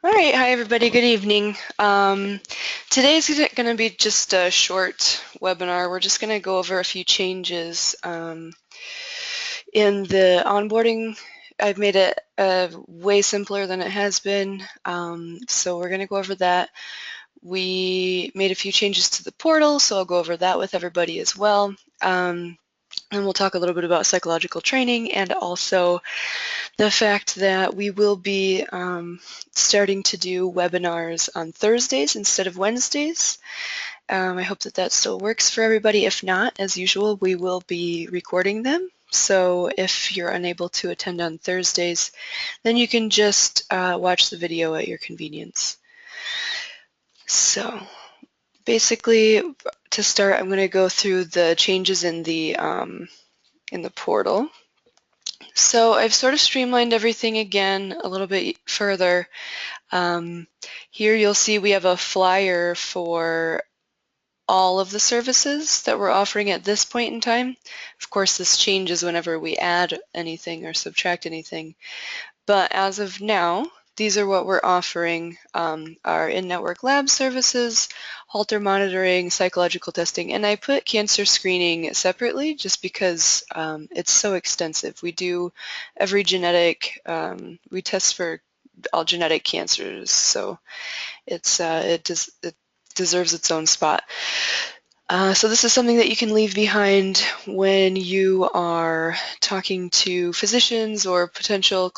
All right, hi everybody, good evening. Today's going to be just a short webinar. We're just going to go over a few changes in the onboarding. I've made it way simpler than it has been, so we're going to go over that. We made a few changes to the portal, so I'll go over that with everybody as well. And we'll talk a little bit about psychological training and also the fact that we will be starting to do webinars on Thursdays instead of Wednesdays. I hope that that still works for everybody. If not, as usual, we will be recording them. So if you're unable to attend on Thursdays, then you can just watch the video at your convenience. So basically, to start, I'm going to go through the changes in the portal. So I've sort of streamlined everything again a little bit further. Here you'll see we have a flyer for all of the services that we're offering at this point in time. Of course, this changes whenever we add anything or subtract anything. But as of now, these are what we're offering. Our in-network lab services, Holter monitoring, psychological testing, and I put cancer screening separately just because it's so extensive. We do every genetic, we test for all genetic cancers, so it deserves its own spot. So this is something that you can leave behind when you are talking to physicians or potential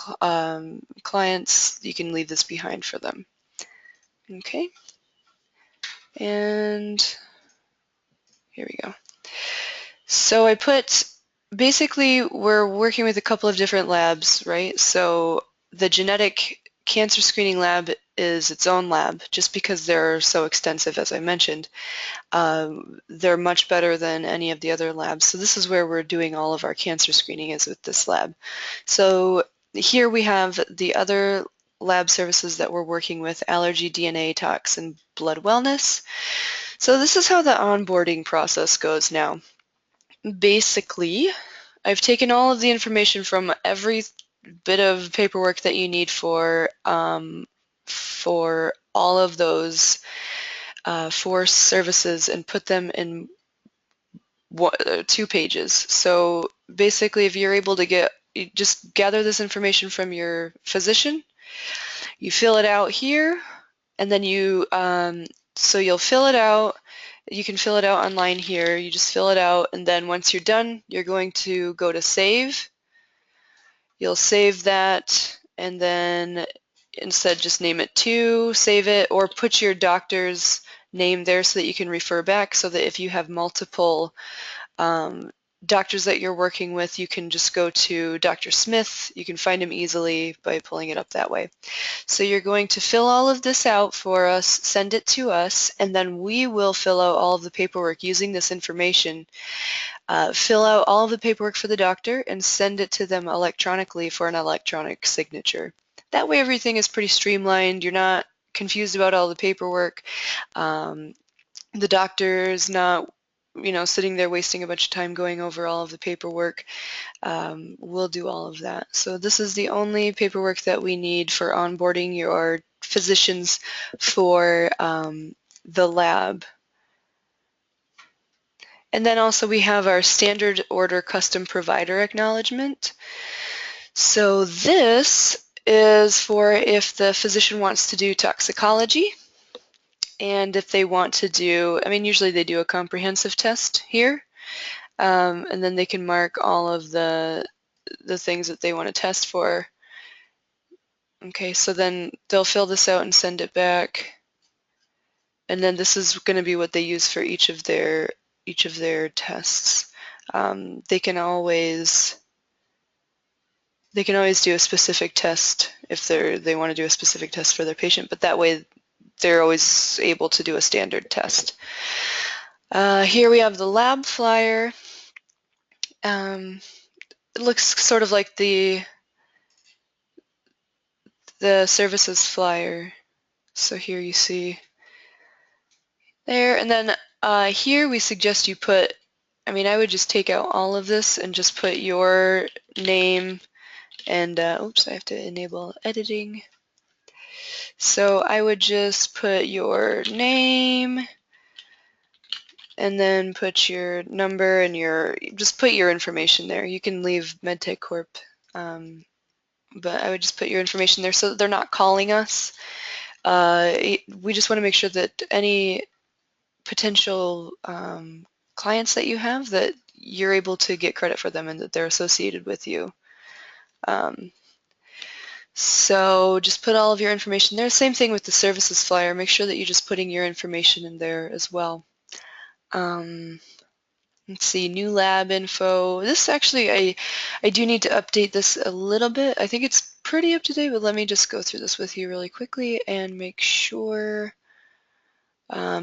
clients. You can leave this behind for them. Okay, and here we go. So I put, basically we're working with a couple of different labs, right? So the genetic cancer screening lab is its own lab just because they're so extensive, as I mentioned. They're much better than any of the other labs. So this is where we're doing all of our cancer screening, is with this lab. So here we have the other lab services that we're working with: allergy, DNA, tox, and blood wellness. So this is how the onboarding process goes now. Basically, I've taken all of the information from every bit of paperwork that you need for all of those 4 services and put them in 2 pages. So basically, if you're able to you just gather this information from your physician, you fill it out here, and then so you'll fill it out. You can fill it out online here. You just fill it out, and then once you're done, you're going to go to save. You'll save that, and then instead just name it 2, save it, or put your doctor's name there so that you can refer back, so that if you have multiple doctors that you're working with, you can just go to Dr. Smith. You can find him easily by pulling it up that way. So you're going to fill all of this out for us, send it to us, and then we will fill out all of the paperwork using this information. Fill out all of the paperwork for the doctor and send it to them electronically for an electronic signature. That way everything is pretty streamlined. You're not confused about all the paperwork. The doctor's not sitting there wasting a bunch of time going over all of the paperwork. We'll do all of that. So this is the only paperwork that we need for onboarding your physicians for the lab. And then also we have our standard order custom provider acknowledgement. So this is for if the physician wants to do toxicology, and if they want to do, usually they do a comprehensive test here, and then they can mark all of the things that they want to test for. Okay, so then they'll fill this out and send it back, and then this is going to be what they use for each of their tests. They can always do a specific test if they want to do a specific test for their patient, but that way they're always able to do a standard test. Here we have the lab flyer. It looks sort of like the services flyer. So here you see there, and then here we suggest you put, I would just take out all of this and just put your name and, oops, I have to enable editing. So I would just put your name and then put your number and just put your information there. You can leave MedTech Corp, but I would just put your information there so that they're not calling us. We just want to make sure that any potential clients that you have, that you're able to get credit for them and that they're associated with you. So just put all of your information there. Same thing with the services flyer. Make sure that you're just putting your information in there as well. Let's see, new lab info. This actually, I do need to update this a little bit. I think it's pretty up to date, but let me just go through this with you really quickly and make sure.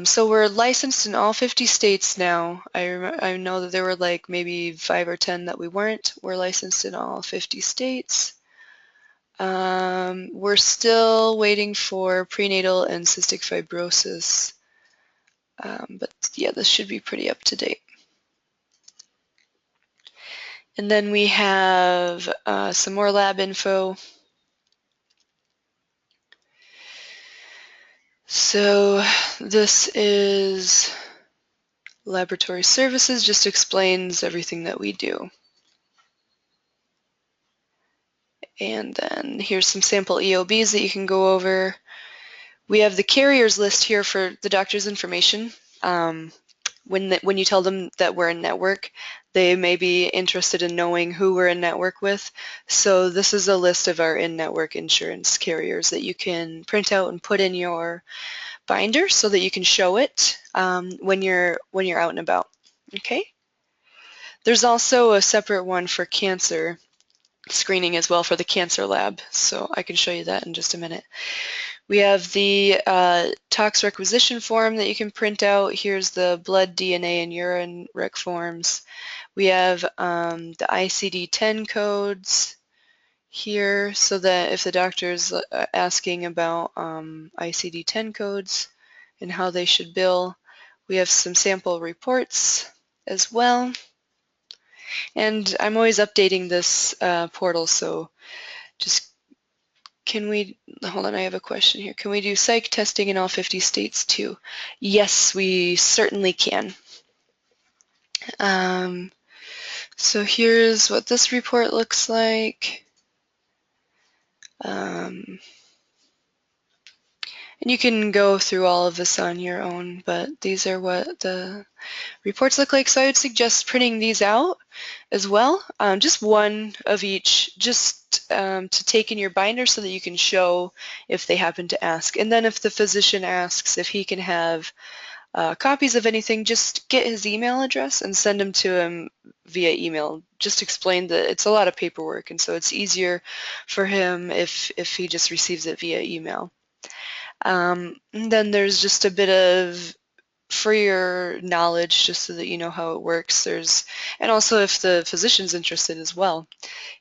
So we're licensed in all 50 states now. I know that there were like maybe 5 or 10 that we weren't. We're licensed in all 50 states. We're still waiting for prenatal and cystic fibrosis. But yeah, this should be pretty up to date. And then we have some more lab info. So this is laboratory services, just explains everything that we do. And then here's some sample EOBs that you can go over. We have the carriers list here for the doctor's information. When you tell them that we're in network, they may be interested in knowing who we're in network with. So this is a list of our in-network insurance carriers that you can print out and put in your binder so that you can show it when you're out and about. Okay. There's also a separate one for cancer screening as well for the cancer lab, so I can show you that in just a minute. We have the tox requisition form that you can print out. Here's the blood, DNA, and urine rec forms. We have the ICD-10 codes here so that if the doctor's asking about ICD-10 codes and how they should bill, we have some sample reports as well. And I'm always updating this portal, so just hold on, I have a question here. Can we do psych testing in all 50 states too? Yes, we certainly can. So here's what this report looks like. And you can go through all of this on your own, but these are what the reports look like. So I would suggest printing these out as well, just one of each, just to take in your binder so that you can show if they happen to ask. And then if the physician asks if he can have copies of anything, just get his email address and send them to him via email. Just explain that it's a lot of paperwork, and so it's easier for him if he just receives it via email. And then there's just a bit of, for your knowledge, just so that you know how it works. And also if the physician's interested as well.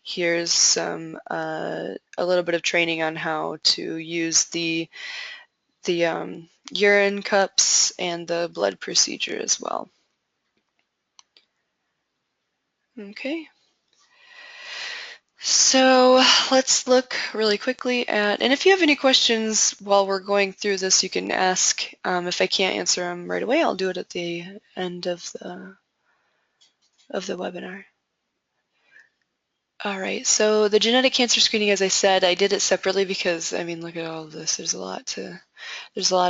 Here's some a little bit of training on how to use the urine cups and the blood procedure as well. Okay. So let's look really quickly at, and if you have any questions while we're going through this, you can ask. If I can't answer them right away, I'll do it at the end of the webinar. All right, so the genetic cancer screening, as I said, I did it separately because, I mean, look at all of this. There's a lot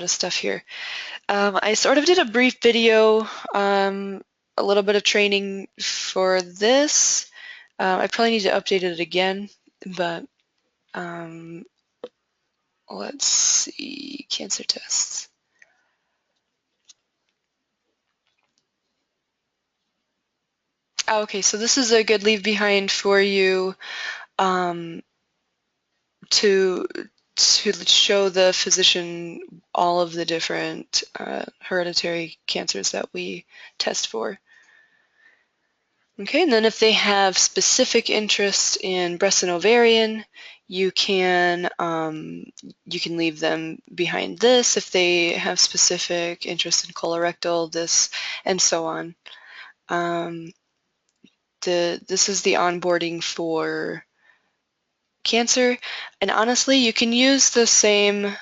of stuff here. I sort of did a brief video, a little bit of training for this. I probably need to update it again, but let's see, cancer tests. Okay, so this is a good leave behind for you to show the physician all of the different hereditary cancers that we test for. Okay, and then if they have specific interest in breast and ovarian, you can leave them behind this. If they have specific interest in colorectal, this, and so on. This is the onboarding for cancer. And honestly, you can use the same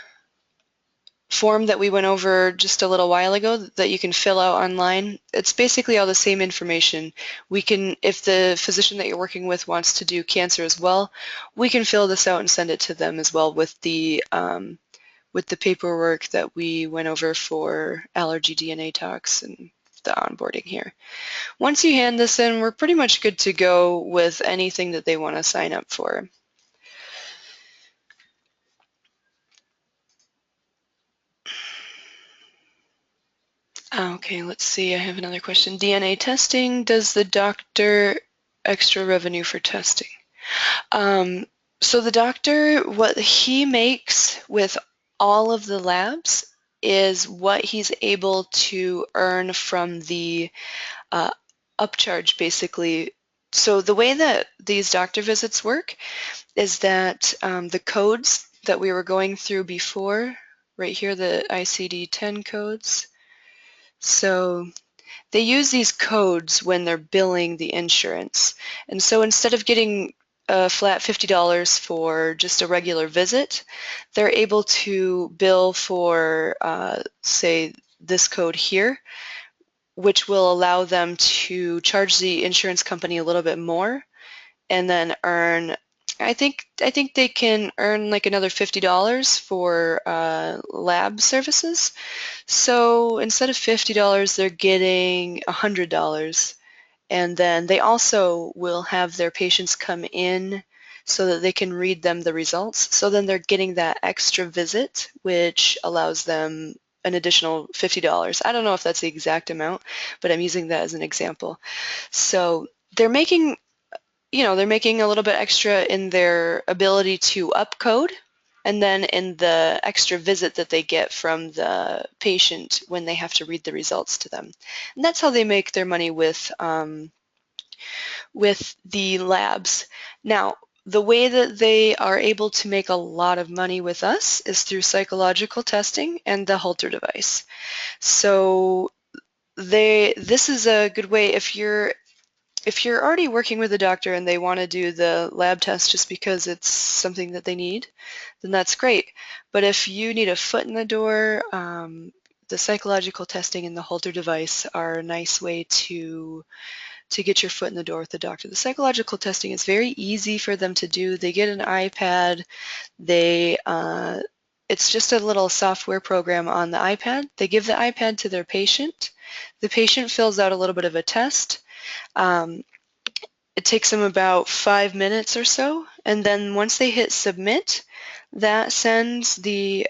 form that we went over just a little while ago that you can fill out online. It's basically all the same information. We can, if the physician that you're working with wants to do cancer as well, we can fill this out and send it to them as well with the paperwork that we went over for allergy DNA tox and the onboarding here. Once you hand this in, we're pretty much good to go with anything that they want to sign up for. Okay, let's see. I have another question. DNA testing, does the doctor extra revenue for testing? So the doctor, what he makes with all of the labs is what he's able to earn from the upcharge, basically. So the way that these doctor visits work is that the codes that we were going through before, right here, the ICD-10 codes. So they use these codes when they're billing the insurance. And so instead of getting a flat $50 for just a regular visit, they're able to bill for, say, this code here, which will allow them to charge the insurance company a little bit more and then earn, I think they can earn like another $50 for lab services. So instead of $50, they're getting $100. And then they also will have their patients come in so that they can read them the results. So then they're getting that extra visit, which allows them an additional $50. I don't know if that's the exact amount, but I'm using that as an example. So they're making, they're making a little bit extra in their ability to upcode, and then in the extra visit that they get from the patient when they have to read the results to them. And that's how they make their money with the labs. Now, the way that they are able to make a lot of money with us is through psychological testing and the Holter device. So this is a good way if you're already working with a doctor and they want to do the lab test just because it's something that they need, then that's great. But if you need a foot in the door, the psychological testing and the Holter device are a nice way to get your foot in the door with the doctor. The psychological testing is very easy for them to do. They get an iPad. It's just a little software program on the iPad. They give the iPad to their patient. The patient fills out a little bit of a test. It takes them about 5 minutes or so, and then once they hit submit, that sends the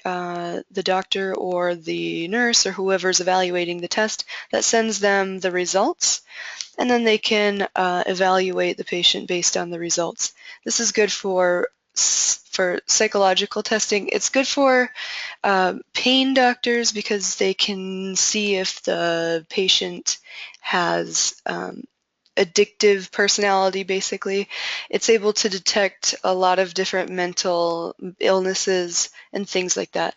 doctor or the nurse or whoever's evaluating the test, that sends them the results, and then they can evaluate the patient based on the results. This is good for psychological testing. It's good for pain doctors because they can see if the patient has addictive personality, basically. It's able to detect a lot of different mental illnesses and things like that.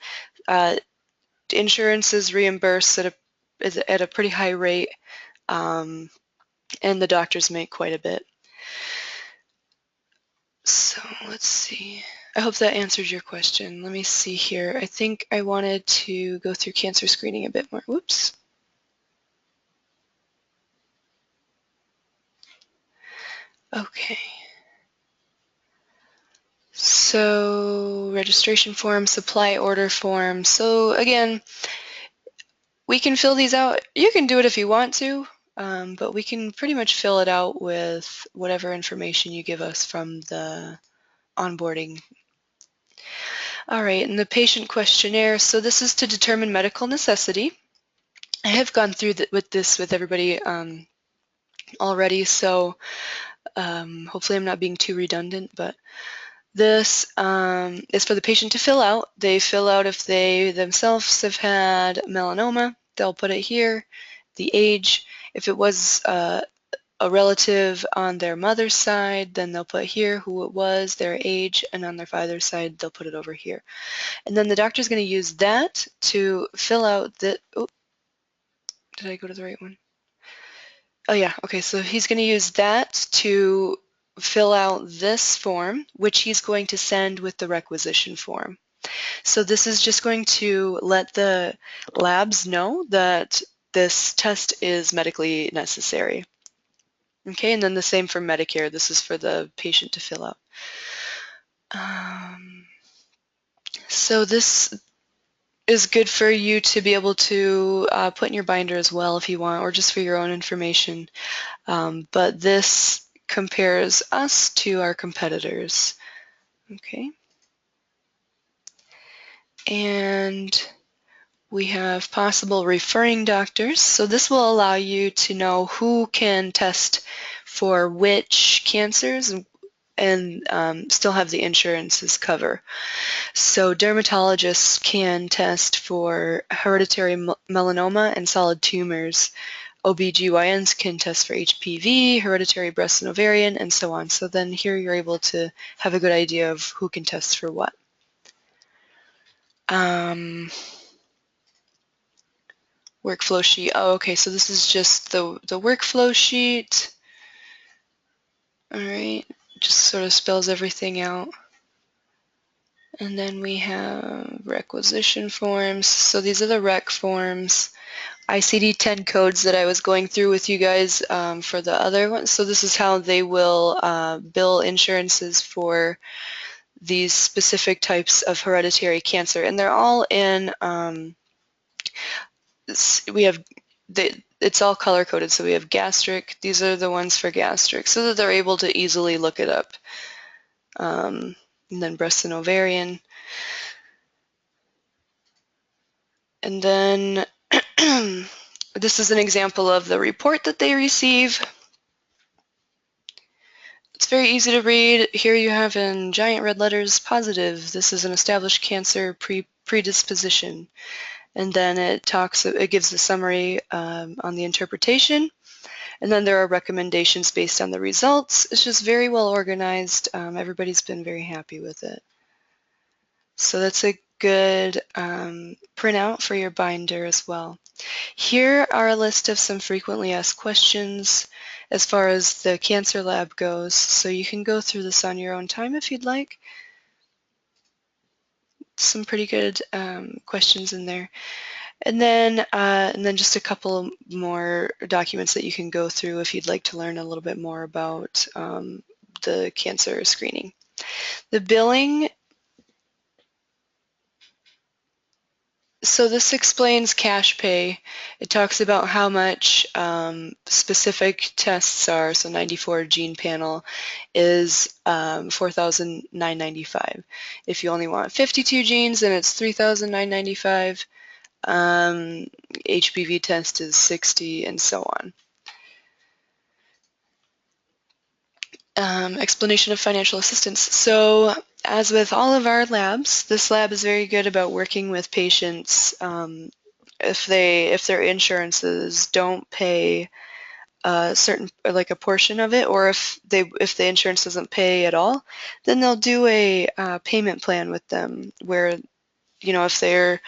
Insurance is reimbursed at a pretty high rate, and the doctors make quite a bit. So let's see. I hope that answers your question. Let me see here. I think I wanted to go through cancer screening a bit more. Whoops. Okay. So registration form, supply order form. So again, we can fill these out. You can do it if you want to, but we can pretty much fill it out with whatever information you give us from the onboarding. All right, and the patient questionnaire. So this is to determine medical necessity. I have gone through this with everybody already, so hopefully I'm not being too redundant, but this is for the patient to fill out. They fill out if they themselves have had melanoma, they'll put it here, the age. If it was a relative on their mother's side, then they'll put here who it was, their age, and on their father's side, they'll put it over here. And then the doctor's going to use that to fill out the, oh, did I go to the right one? Oh yeah, okay, so he's going to use that to fill out this form, which he's going to send with the requisition form. So this is just going to let the labs know that this test is medically necessary. Okay, and then the same for Medicare. This is for the patient to fill out. So this is good for you to be able to put in your binder as well if you want, or just for your own information. But this compares us to our competitors. Okay. And we have possible referring doctors. So this will allow you to know who can test for which cancers and still have the insurances cover. So dermatologists can test for hereditary melanoma and solid tumors. OBGYNs can test for HPV, hereditary breast and ovarian, and so on. So then here you're able to have a good idea of who can test for what. Workflow sheet. Oh, okay, so this is just the workflow sheet. All right, just sort of spells everything out. And then we have requisition forms. So these are the rec forms. ICD-10 codes that I was going through with you guys for the other ones. So this is how they will bill insurances for these specific types of hereditary cancer. And they're all in, it's all color-coded. So we have gastric. These are the ones for gastric so that they're able to easily look it up. And then breast and ovarian. And then this is an example of the report that they receive. It's very easy to read. Here you have in giant red letters, positive. This is an established cancer predisposition. And then it gives a summary on the interpretation. And then there are recommendations based on the results. It's just very well organized. Everybody's been very happy with it. So that's a good printout for your binder as well. Here are a list of some frequently asked questions as far as the cancer lab goes, so you can go through this on your own time if you'd like. Some pretty good questions in there. And then just a couple more documents that you can go through if you'd like to learn a little bit more about the cancer screening. The billing. So this explains cash pay. It talks about how much specific tests are. So 94 gene panel is $4,995. If you only want 52 genes, then it's $3,995. HPV test is 60, and so on. Explanation of financial assistance. So as with all of our labs, this lab is very good about working with patients if their insurances don't pay a portion of it, or if the insurance doesn't pay at all, then they'll do a payment plan with them where, if they're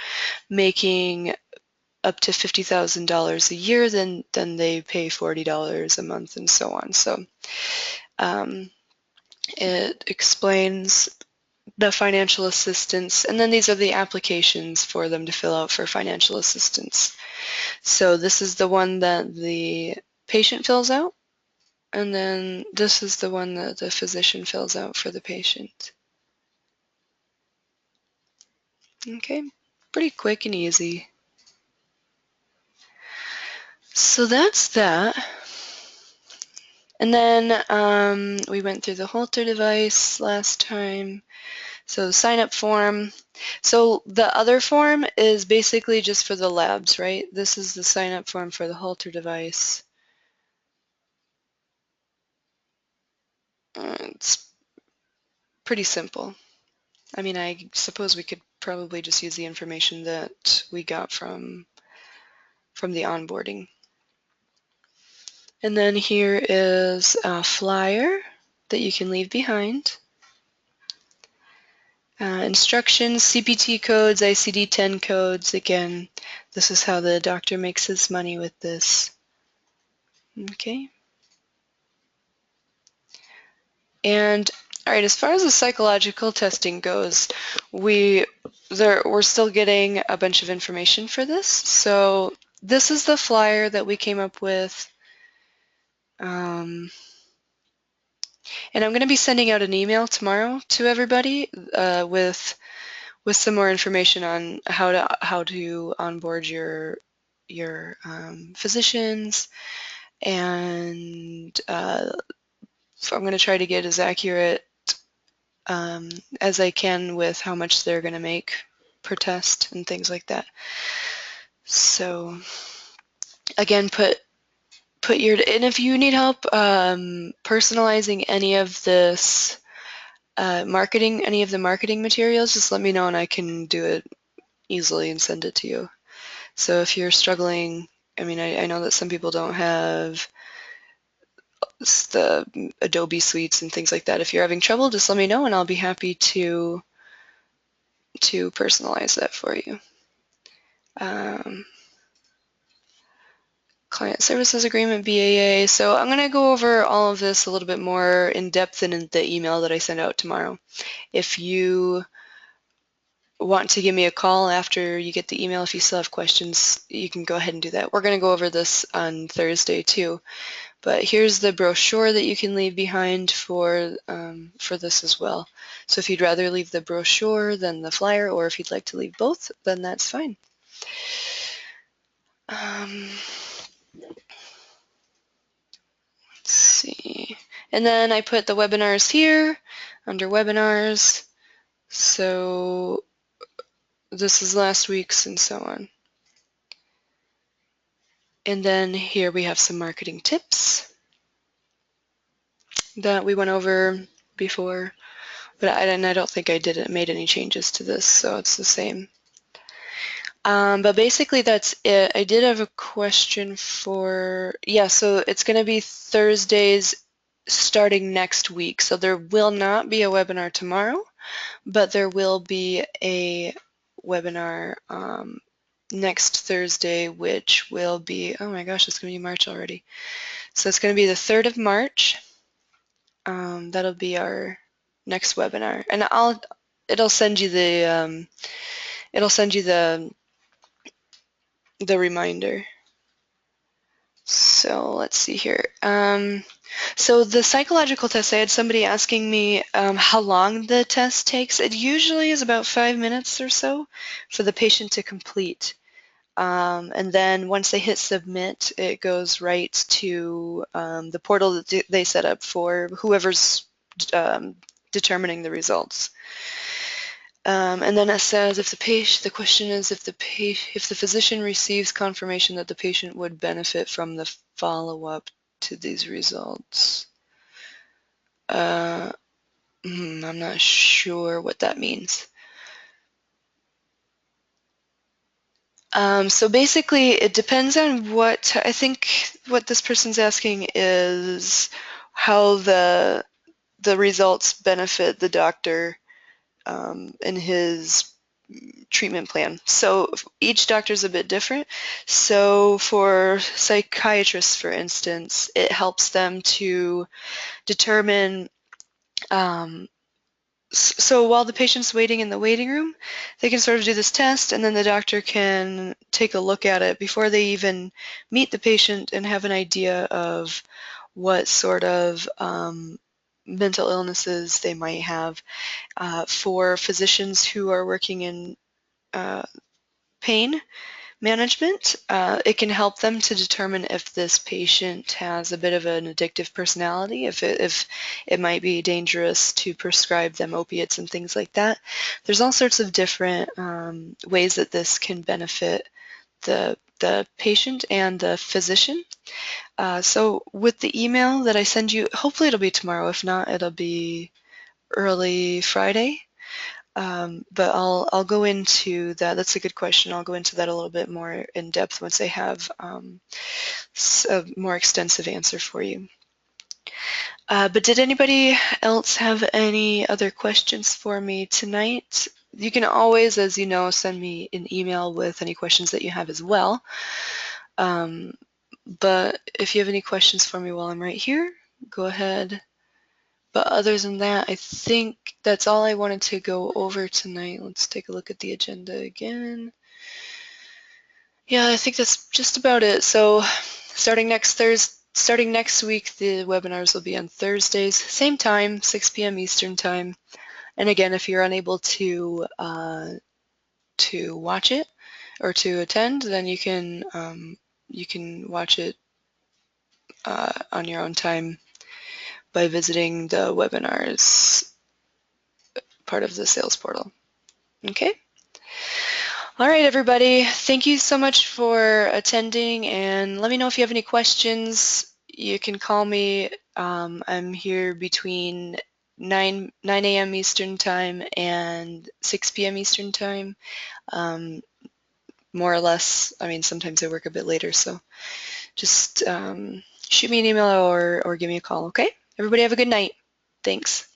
making up to $50,000 a year, then they pay $40 a month and so on. So it explains the financial assistance, and then these are the applications for them to fill out for financial assistance. So this is the one that the patient fills out, and then this is the one that the physician fills out for the patient. Okay, pretty quick and easy. So that's that. And then we went through the Holter device last time. So sign up form. So the other form is basically just for the labs, right? This is the sign up form for the Holter device. It's pretty simple. I mean, I suppose we could probably just use the information that we got from the onboarding. And then here is a flyer that you can leave behind. Instructions, CPT codes, ICD-10 codes. Again, this is how the doctor makes his money with this. Okay. And all right, as far as the psychological testing goes, we're still getting a bunch of information for this. So this is the flyer that we came up with. And I'm going to be sending out an email tomorrow to everybody with some more information on how to onboard your physicians, and I'm going to try to get as accurate as I can with how much they're going to make per test and things like that. So again, put and if you need help personalizing any of this any of the marketing materials, just let me know and I can do it easily and send it to you. So if you're struggling, I mean, I know that some people don't have the Adobe suites and things like that. If you're having trouble, just let me know and I'll be happy to personalize that for you. Client Services Agreement, BAA. So I'm going to go over all of this a little bit more in depth in the email that I send out tomorrow. If you want to give me a call after you get the email, if you still have questions, you can go ahead and do that. We're going to go over this on Thursday too. But here's the brochure that you can leave behind for this as well. So if you'd rather leave the brochure than the flyer, or if you'd like to leave both, then that's fine. Let's see. And then I put the webinars here under webinars. So this is last week's and so on. And then here we have some marketing tips that we went over before, but I don't think I made any changes to this, so it's the same. But basically that's it. I did have a question so it's going to be Thursdays starting next week. So there will not be a webinar tomorrow, but there will be a webinar next Thursday, which will be, oh my gosh, it's going to be March already. So it's going to be the 3rd of March. That'll be our next webinar, and it'll send you the reminder. So let's see here. So the psychological test, I had somebody asking me how long the test takes. It usually is about 5 minutes or so for the patient to complete. And then once they hit submit, it goes right to the portal that they set up for whoever's determining the results. And then it says the question is if the physician receives confirmation that the patient would benefit from the follow-up to these results. I'm not sure what that means. So basically, it depends on I think what this person's asking is how the results benefit the doctor in his treatment plan. So each doctor is a bit different. So for psychiatrists, for instance, it helps them to determine so while the patient's waiting in the waiting room, they can sort of do this test, and then the doctor can take a look at it before they even meet the patient and have an idea of what sort of mental illnesses they might have. For physicians who are working in pain management, it can help them to determine if this patient has a bit of an addictive personality, if it might be dangerous to prescribe them opiates and things like that. There's all sorts of different ways that this can benefit the patient and the physician. So with the email that I send you, hopefully it'll be tomorrow. If not, it'll be early Friday. But I'll go into that. That's a good question. I'll go into that a little bit more in depth once I have a more extensive answer for you. But did anybody else have any other questions for me tonight? You can always, as you know, send me an email with any questions that you have as well. But if you have any questions for me while I'm right here, go ahead. But other than that, I think that's all I wanted to go over tonight. Let's take a look at the agenda again. Yeah, I think that's just about it. So starting next week, the webinars will be on Thursdays, same time, 6 p.m. Eastern time. And again, if you're unable to watch it or to attend, then you can watch it on your own time by visiting the webinars part of the sales portal. Okay. All right, everybody. Thank you so much for attending, and let me know if you have any questions. You can call me. I'm here between 9 a.m. Eastern Time and 6 p.m. Eastern Time. More or less. I mean, sometimes I work a bit later, so just shoot me an email or give me a call, okay? Everybody have a good night. Thanks.